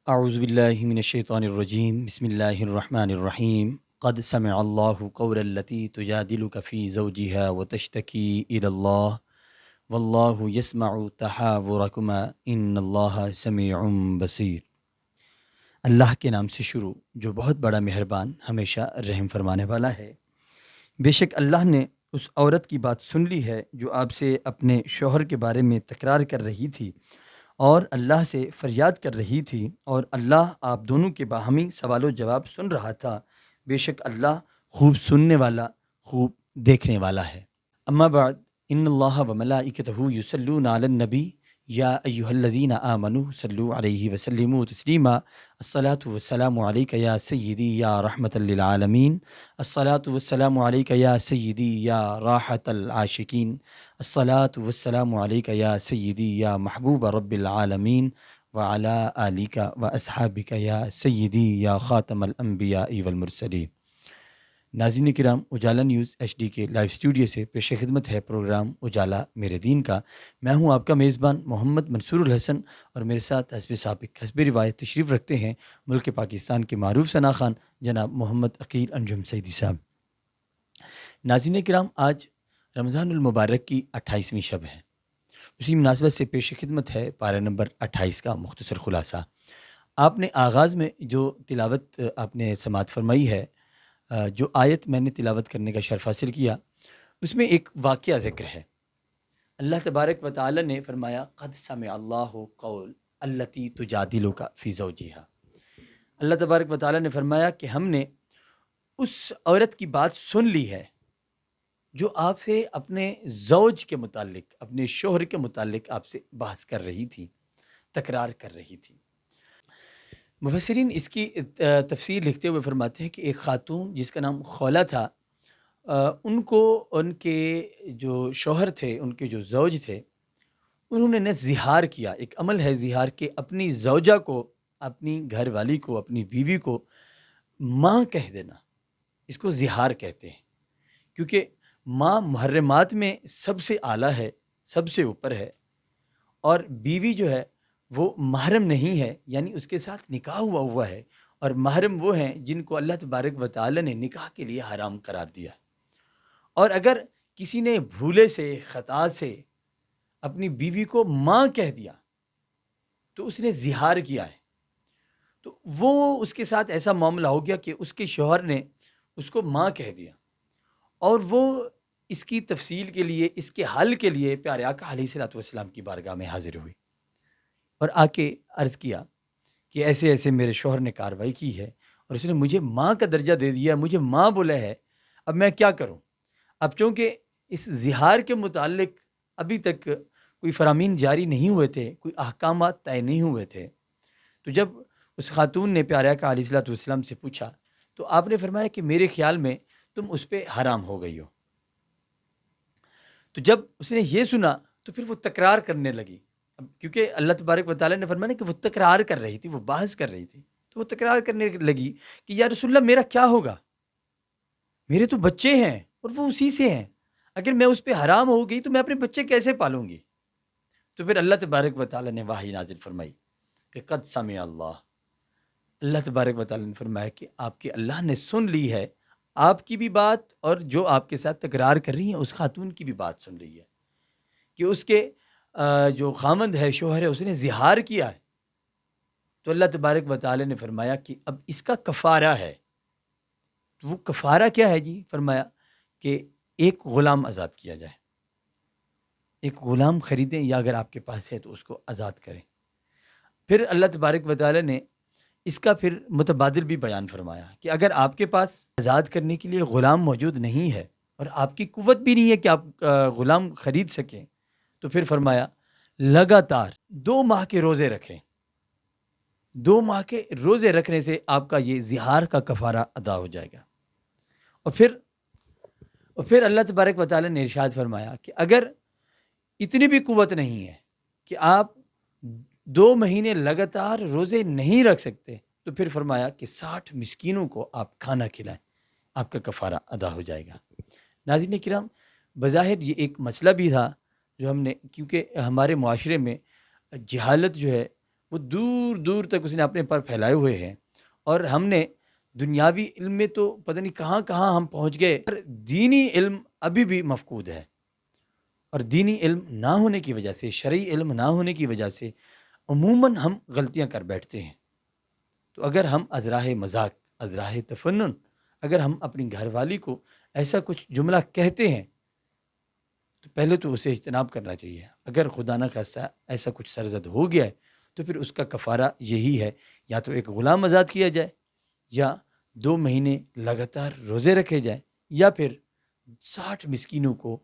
اعوذ باللہ من الشیطان الرجیم بسم اللہ الرحمن الرحیم قد سمع اللہ قول التی تجادلک فی زوجها وتشتکی الی اللہ واللہ یسمع تحاورکما ان اللہ سمیع بصیر۔ اللہ کے نام سے شروع جو بہت بڑا مہربان ہمیشہ رحم فرمانے والا ہے۔ بے شک اللہ نے اس عورت کی بات سن لی ہے جو آپ سے اپنے شوہر کے بارے میں تکرار کر رہی تھی اور اللہ سے فریاد کر رہی تھی، اور اللہ آپ دونوں کے باہمی سوال و جواب سن رہا تھا۔ بے شک اللہ خوب سننے والا، خوب دیکھنے والا ہے۔ اما بعد، ان اللہ و ملائکتہ یصلون علی النبی یا ایہا الذین آمنوا صلوا علیہ وسلموا تسلیما۔ الصلاۃ والسلام علیک یا سیدی یا رحمۃ للعالمین۔ الصلاۃ والسلام علیک یا سیدی یا راحت العاشقین۔ الصلاۃ والسلام علیک یا سیدی یا محبوب رب العالمین وعلی آلک و اصحابک یا سیدی یا خاتم الانبیاء والمرسلین۔ ناظرین کرام، اجالا نیوز ایچ ڈی کے لائیو اسٹوڈیو سے پیش خدمت ہے پروگرام اجالا میرے دین کا۔ میں ہوں آپ کا میزبان محمد منصور الحسن، اور میرے ساتھ حسب سابق حسب روایت تشریف رکھتے ہیں ملک پاکستان کے معروف ثنا خان جناب محمد عقیل انجم سیدی صاحب۔ ناظرین کرام، آج رمضان المبارک کی 28ویں شب ہے۔ اسی مناسبت سے پیش خدمت ہے پارہ نمبر 28 کا مختصر خلاصہ۔ آپ نے آغاز میں جو تلاوت آپ نے سماعت فرمائی ہے، جو آیت میں نے تلاوت کرنے کا شرف حاصل کیا، اس میں ایک واقعہ ذکر ہے۔ اللہ تبارک و تعالی نے فرمایا قد سمع اللہ قول التی تجادلک فی زوجہا۔ اللہ تبارک و تعالی نے فرمایا کہ ہم نے اس عورت کی بات سن لی ہے جو آپ سے اپنے زوج کے متعلق، اپنے شوہر کے متعلق آپ سے بحث کر رہی تھی، تکرار کر رہی تھی۔ مفسرین اس کی تفسیر لکھتے ہوئے فرماتے ہیں کہ ایک خاتون جس کا نام خولہ تھا، ان کو ان کے جو شوہر تھے، ان کے جو زوج تھے، انہوں نے زہار کیا۔ ایک عمل ہے زہار کے، اپنی زوجہ کو، اپنی گھر والی کو، اپنی بیوی کو ماں کہہ دینا، اس کو زہار کہتے ہیں، کیونکہ ماں محرمات میں سب سے اعلیٰ ہے، سب سے اوپر ہے، اور بیوی جو ہے وہ محرم نہیں ہے، یعنی اس کے ساتھ نکاح ہوا ہے، اور محرم وہ ہیں جن کو اللہ تبارک و تعالی نے نکاح کے لیے حرام قرار دیا ہے۔ اور اگر کسی نے بھولے سے، خطا سے اپنی بیوی کو ماں کہہ دیا تو اس نے زہار کیا ہے، تو وہ اس کے ساتھ ایسا معاملہ ہو گیا کہ اس کے شوہر نے اس کو ماں کہہ دیا، اور وہ اس کی تفصیل کے لیے، اس کے حل کے لیے پیارے آقا علیہ الصلوۃ والسلام کی بارگاہ میں حاضر ہوئی اور آ کے عرض کیا کہ ایسے ایسے میرے شوہر نے کارروائی کی ہے اور اس نے مجھے ماں کا درجہ دے دیا، مجھے ماں بولا ہے، اب میں کیا کروں؟ اب چونکہ اس زہار کے متعلق ابھی تک کوئی فرامین جاری نہیں ہوئے تھے، کوئی احکامات طے نہیں ہوئے تھے، تو جب اس خاتون نے پیارے آقا علیہ الصلوۃ والسلام سے پوچھا تو آپ نے فرمایا کہ میرے خیال میں تم اس پہ حرام ہو گئی ہو۔ تو جب اس نے یہ سنا تو پھر وہ تکرار کرنے لگی، کیونکہ اللہ تبارک و تعالیٰ نے فرمایا کہ وہ تکرار کر رہی تھی، وہ بحث کر رہی تھی، تو وہ تکرار کرنے لگی کہ یا رسول اللہ میرا کیا ہوگا؟ میرے تو بچے ہیں اور وہ اسی سے ہیں، اگر میں اس پہ حرام ہو گئی تو میں اپنے بچے کیسے پالوں گی؟ تو پھر اللہ تبارک و تعالیٰ نے وحی نازل فرمائی کہ قد سمع اللہ تبارک و تعالیٰ نے فرمایا کہ آپ کے اللہ نے سن لی ہے آپ کی بھی بات، اور جو آپ کے ساتھ تکرار کر رہی ہیں اس خاتون کی بھی بات سن رہی ہے کہ اس کے جو خامند ہے، شوہر ہے، اس نے زہار کیا ہے۔ تو اللہ تبارک و تعالی نے فرمایا کہ اب اس کا کفارہ ہے۔ تو وہ کفارہ کیا ہے جی؟ فرمایا کہ ایک غلام آزاد کیا جائے، ایک غلام خریدیں، یا اگر آپ کے پاس ہے تو اس کو آزاد کریں۔ پھر اللہ تبارک و تعالی نے اس کا پھر متبادل بھی بیان فرمایا کہ اگر آپ کے پاس آزاد کرنے کے لیے غلام موجود نہیں ہے اور آپ کی قوت بھی نہیں ہے کہ آپ غلام خرید سکیں، تو پھر فرمایا لگاتار 2 ماہ کے روزے رکھیں۔ 2 ماہ کے روزے رکھنے سے آپ کا یہ زہار کا کفارہ ادا ہو جائے گا۔ اور پھر اللہ تبارک و تعالی نے ارشاد فرمایا کہ اگر اتنی بھی قوت نہیں ہے کہ آپ 2 مہینے لگاتار روزے نہیں رکھ سکتے، تو پھر فرمایا کہ 60 مسکینوں کو آپ کھانا کھلائیں، آپ کا کفارہ ادا ہو جائے گا۔ ناظرین کرام، بظاہر یہ ایک مسئلہ بھی تھا جو ہم نے، کیونکہ ہمارے معاشرے میں جہالت جو ہے وہ دور دور تک اس نے اپنے پر پھیلائے ہوئے ہیں، اور ہم نے دنیاوی علم میں تو پتہ نہیں کہاں کہاں ہم پہنچ گئے، پر دینی علم ابھی بھی مفقود ہے، اور دینی علم نہ ہونے کی وجہ سے، شرعی علم نہ ہونے کی وجہ سے عموماً ہم غلطیاں کر بیٹھتے ہیں۔ تو اگر ہم ازراہ مذاق، ازراہ تفنن، اگر ہم اپنی گھر والی کو ایسا کچھ جملہ کہتے ہیں تو پہلے تو اسے اجتناب کرنا چاہیے۔ اگر خدا نہ خواستہ ایسا کچھ سرزد ہو گیا ہے تو پھر اس کا کفارہ یہی ہے، یا تو ایک غلام آزاد کیا جائے، یا 2 مہینے لگاتار روزے رکھے جائیں، یا پھر 60 مسکینوں کو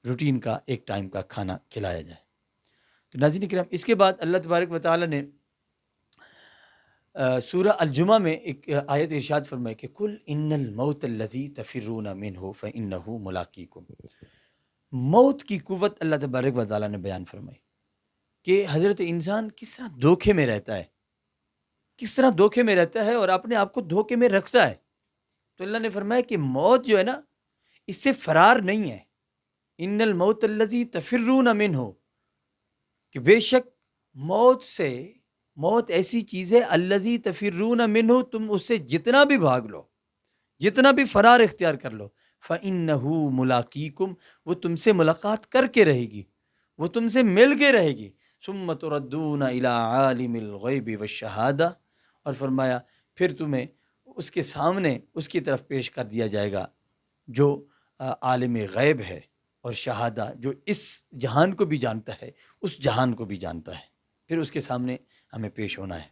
روٹین کا ایک ٹائم کا کھانا کھلایا جائے۔ تو ناظرین کرام، اس کے بعد اللہ تبارک و تعالیٰ نے سورہ الجمعہ میں ایک آیت ارشاد فرمائے کہ کل ان الموت الذی تفرون منہ فانہ ملاقیکم۔ موت کی قوت اللہ تبارک و تعالیٰ نے بیان فرمائی کہ حضرت انسان کس طرح دھوکے میں رہتا ہے، کس طرح دھوکے میں رہتا ہے اور اپنے آپ کو دھوکے میں رکھتا ہے۔ تو اللہ نے فرمایا کہ موت جو ہے نا، اس سے فرار نہیں ہے۔ ان الموت الذی تفرون منہ، کہ بے شک موت سے، موت ایسی چیز ہے الذی تفرون منہ، تم اس سے جتنا بھی بھاگ لو، جتنا بھی فرار اختیار کر لو، فإنہ ملاقیکم، وہ تم سے ملاقات کر کے رہے گی، وہ تم سے مل کے رہے گی۔ ثم تردون الی عالم الغیب والشہادہ، اور فرمایا پھر تمہیں اس کے سامنے اس کی طرف پیش کر دیا جائے گا جو عالم غیب ہے اور شہادہ، جو اس جہان کو بھی جانتا ہے، اس جہان کو بھی جانتا ہے، پھر اس کے سامنے ہمیں پیش ہونا ہے۔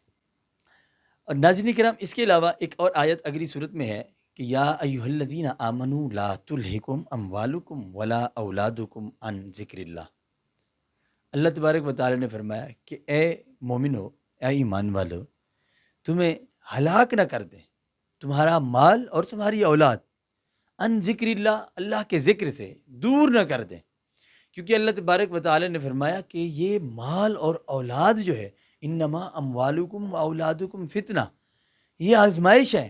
اور ناظرین کرام، اس کے علاوہ ایک اور آیت اگلی صورت میں ہے کہ یا ایھا الذین آمنوا لا تلہکم اموالکم ولا اولادکم عن ذکر اللہ۔ اللہ تبارک و تعالی نے فرمایا کہ اے مومنو، اے ایمان والو، تمہیں ہلاک نہ کر دیں تمہارا مال اور تمہاری اولاد، ان ذکر اللہ، اللہ کے ذکر سے دور نہ کر دیں، کیونکہ اللہ تبارک و تعالی نے فرمایا کہ یہ مال اور اولاد جو ہے، انما اموالکم و اولادکم فتنہ، یہ آزمائش ہے۔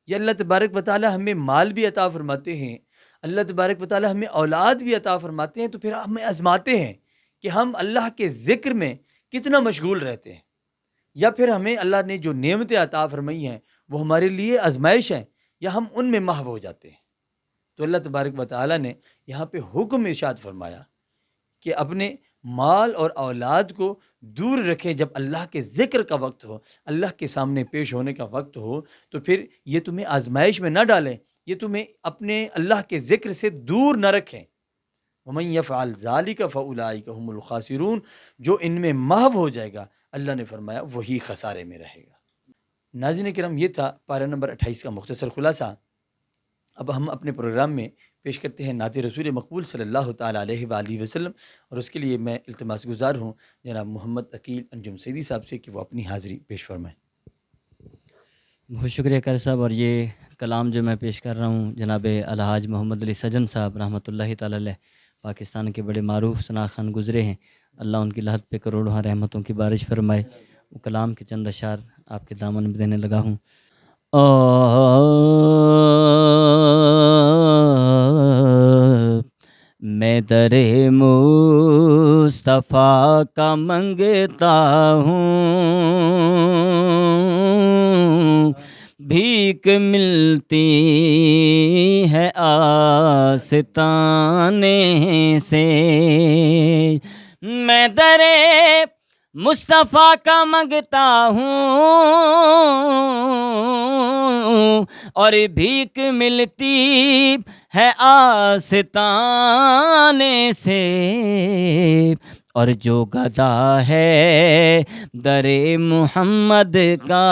یہ اللہ تبارک و تعالی ہمیں مال بھی عطا فرماتے ہیں، اللہ تبارک و تعالی ہمیں اولاد بھی عطا فرماتے ہیں، تو پھر ہمیں آزماتے ہیں کہ ہم اللہ کے ذکر میں کتنا مشغول رہتے ہیں، یا پھر ہمیں اللہ نے جو نعمتیں عطا فرمائی ہیں وہ ہمارے لیے آزمائش ہیں، یا ہم ان میں محو ہو جاتے ہیں۔ تو اللہ تبارک و تعالی نے یہاں پہ حکم ارشاد فرمایا کہ اپنے مال اور اولاد کو دور رکھیں، جب اللہ کے ذکر کا وقت ہو، اللہ کے سامنے پیش ہونے کا وقت ہو، تو پھر یہ تمہیں آزمائش میں نہ ڈالیں، یہ تمہیں اپنے اللہ کے ذکر سے دور نہ رکھیں۔ وَمَن يَفْعَلْ ذَلِكَ فَأُولَٰئِكَ هُمُ الْخَاسِرُونَ، جو ان میں محو ہو جائے گا، اللہ نے فرمایا وہی خسارے میں رہے گا۔ ناظرین کرام، یہ تھا پارہ نمبر 28 کا مختصر خلاصہ۔ اب ہم اپنے پروگرام میں پیش کرتے ہیں نعت رسول مقبول صلی اللہ تعالیٰ علیہ وآلہ وسلم، اور اس کے لیے میں التماس گزار ہوں جناب محمد عقیل انجم سیدی صاحب سے کہ وہ اپنی حاضری پیش فرمائیں۔ بہت شکریہ قاری صاحب، اور یہ کلام جو میں پیش کر رہا ہوں جناب الحاج محمد علی سجن صاحب رحمۃ اللہ تعالی علیہ، پاکستان کے بڑے معروف ثناخوان گزرے ہیں، اللہ ان کی لحد پہ کروڑوں رحمتوں کی بارش فرمائے۔ وہ کلام کے چند اشعار آپ کے دامن میں دینے لگا ہوں۔ میں در مصطفیٰ کا منگتا ہوں، بھیک ملتی ہے آستانے سے، میں در مصطفیٰ کا منگتا ہوں، اور بھیک ملتی ہے آستانے سے، اور جو گدا ہے در محمد کا،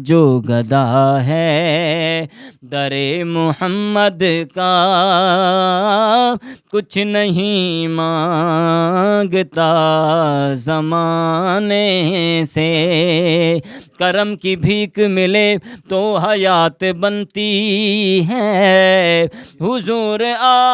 جو گدا ہے در محمد کا، کچھ نہیں مانگتا زمانے سے، کرم کی بھیک ملے تو حیات بنتی ہے، حضور آپ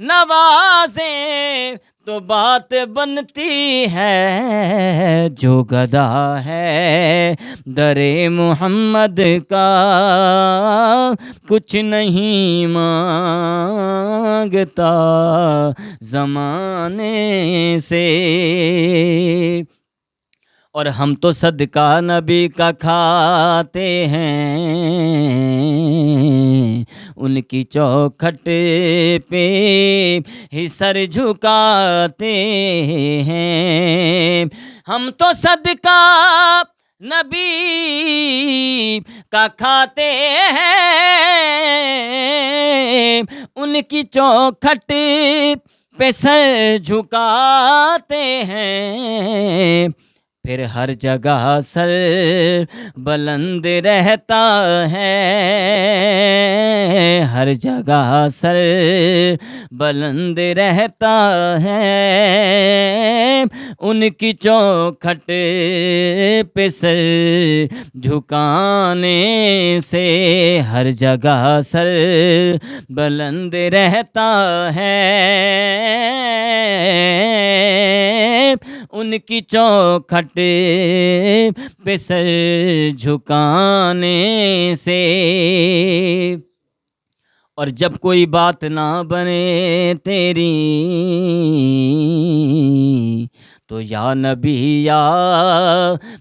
نوازیں تو بات بنتی ہے، جو گدا ہے در محمد کا کچھ نہیں مانگتا زمانے سے۔ اور ہم تو صدقہ نبی کا کھاتے ہیں، ان کی چوکھٹ پہ ہی سر جھکاتے ہیں۔ ہم تو صدقہ نبی کا کھاتے ہیں، ان کی چوکھٹ پہ سر جھکاتے ہیں۔ پھر ہر جگہ سر بلند رہتا ہے، ہر جگہ سر بلند رہتا ہے، ان کی چوکھٹ پہ سر جھکانے سے ہر جگہ سر بلند رہتا ہے، ان کی چوکھٹ پہ سر جھکانے سے۔ اور جب کوئی بات نہ بنے تیری تو یا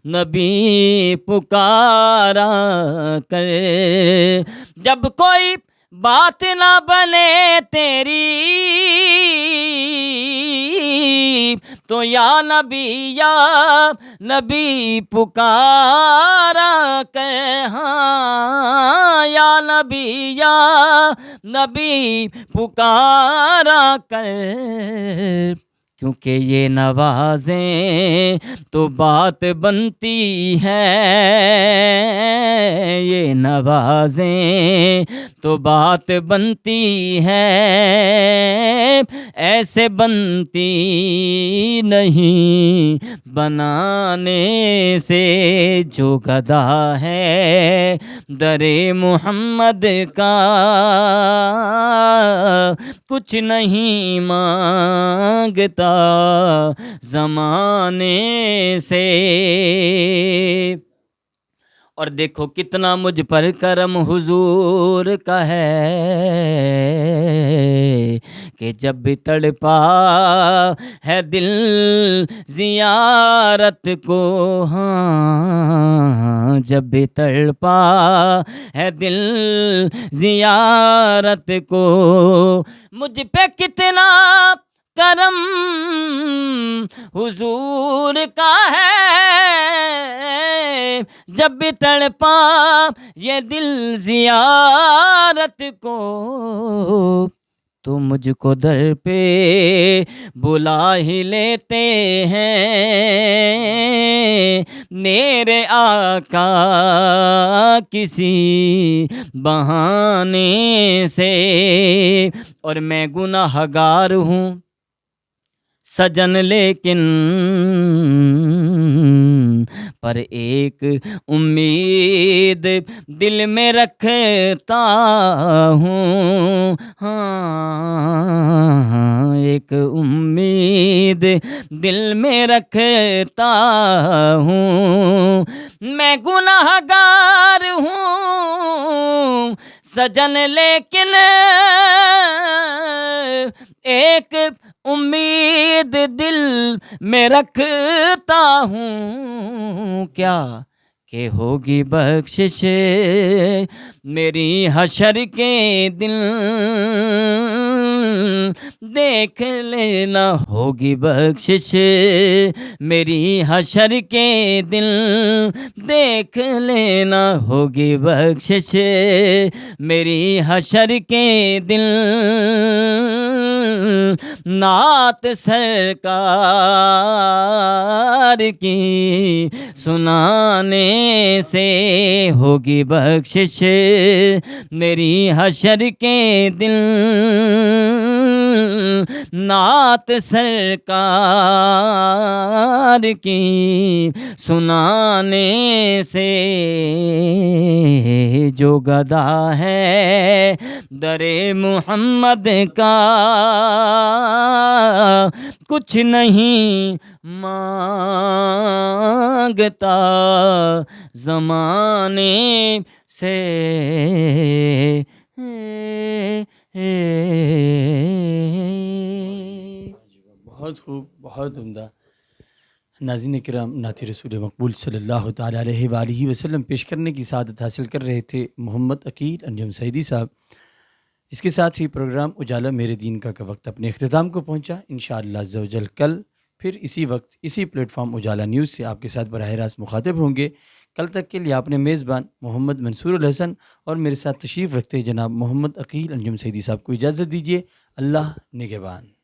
نبی پکارا کر، جب کوئی بات نہ بنے تیری تو یا نبی پکارا کر، ہاں یا نبی پکارا کر، کیونکہ یہ نوازیں تو بات بنتی ہے، یہ نوازیں تو بات بنتی ہے، ایسے بنتی نہیں بنانے سے۔ جو گدا ہے در محمد کا کچھ نہیں مانگتا زمانے سے۔ اور دیکھو کتنا مجھ پر کرم حضور کا ہے کہ جب بھی تڑپا ہے دل زیارت کو، ہاں جب بھی تڑپا ہے دل زیارت کو، مجھ پہ کتنا کرم حضور کا ہے، جب بھی تڑپا یہ دل زیارت کو، تو مجھ کو در پہ بلا ہی لیتے ہیں میرے آقا کسی بہانے سے۔ اور میں گناہ گار ہوں سجن لیکن پر ایک امید دل میں رکھتا ہوں، ہاں ایک امید دل میں رکھتا ہوں، میں گناہ گار ہوں سجن لیکن ایک امید دل میں رکھتا ہوں، کیا کہ ہوگی بخشش میری حشر کے دن دیکھ لینا، ہوگی بخشش میری حشر کے دن دیکھ لینا، ہوگی بخشش میری حشر کے دن، نعت سرکار کی سنانے سے ہوگی بخشش میری حشر کے دن، نعت سرکار کی سنانے سے۔ جو گدا ہے در محمد کا کچھ نہیں مانگتا زمانے سے بہت خوب، بہت عمدہ۔ ناظرین کرام، نعت رسول مقبول صلی اللہ تعالیٰ علیہ وآلہ وسلم پیش کرنے کی سعادت حاصل کر رہے تھے محمد عقیل انجم سعیدی صاحب۔ اس کے ساتھ ہی پروگرام اجالا میرے دین کا وقت اپنے اختتام کو پہنچا۔ انشاءاللہ عز و جل کل پھر اسی وقت اسی پلیٹ فارم اجالا نیوز سے آپ کے ساتھ براہ راست مخاطب ہوں گے۔ کل تک کے لیے آپ نے میزبان محمد منصور الحسن اور میرے ساتھ تشریف رکھتے جناب محمد عقیل انجم سعیدی صاحب کو اجازت دیجیے۔ اللہ نگہبان۔